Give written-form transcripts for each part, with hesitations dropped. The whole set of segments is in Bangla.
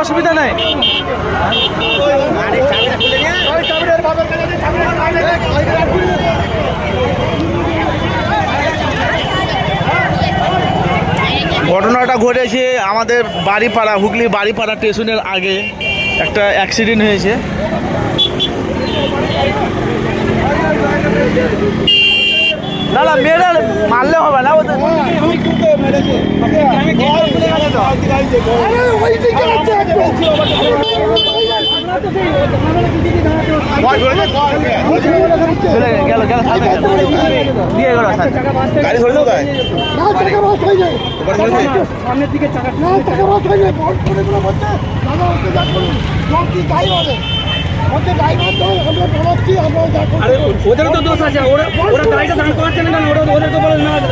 অসুবিধা নাই। ঘটনাটা ঘটেছে আমাদের বাড়িপাড়া, হুগলি বাড়িপাড়া স্টেশনের আগে একটা অ্যাক্সিডেন্ট হয়েছে। না না মেয়েরা মারলে হবে না, গেল গেল দিয়ে গেল গাড়ি ধরে দেয় সামনের দিকে ওদের তো দোষ আছে, ওরা গাড়িটা দাঁড় করাচ্ছে না, ওদের তো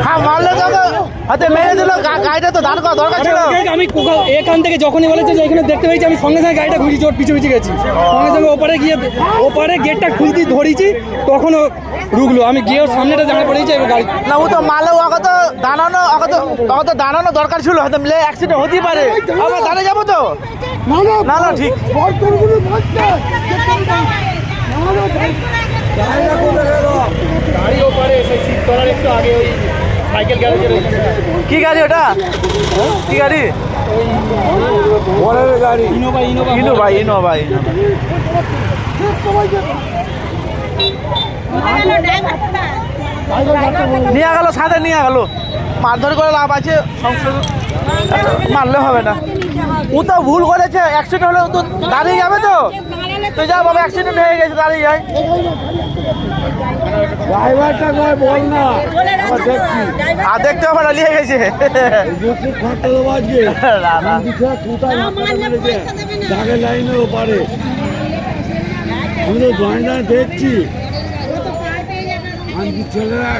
হ্যাঁ মারলে হাতে মেরে দিল, গাড়িটা তো দাঁড় করা দরকার ছিল। আমি এখান থেকে যখনই বলেছে যে এখানে দেখতে পেয়েছি, আমি সঙ্গে সঙ্গে গাড়িটা ঘুরি, জোর পিছু পিছু গেছি, সঙ্গে সঙ্গে ওপারে গেটটা খুলতে ধরেছি, তখন ও রুকলো, আমি গিয়ে সামনেটা দাঁড়া পড়েছি গাড়ি। না ও তো মারলে ওকে তো দাঁড়ানো দরকার ছিল, হয়তো মিলে অ্যাক্সিডেন্ট হতেই পারে। আবার দাঁড়িয়ে যাবো তো না না ঠিক কি গাড়ি ওটা, কি গাড়ি? ইনোভা। নিয়ে গেল সাথে, নিয়ে গেল, মারধর করে লাভ আছে, মারলে হবে না। ও তো ভুল করেছে, অ্যাক্সিডেন্ট হলে তো দাঁড়িয়ে যাবে, তো তুই যা বাবা অ্যাক্সিডেন্ট হয়ে গেছে, দাঁড়িয়ে যায়। আর দেখতে হবে না, নিয়ে গেছে দেখছি ছেলেরা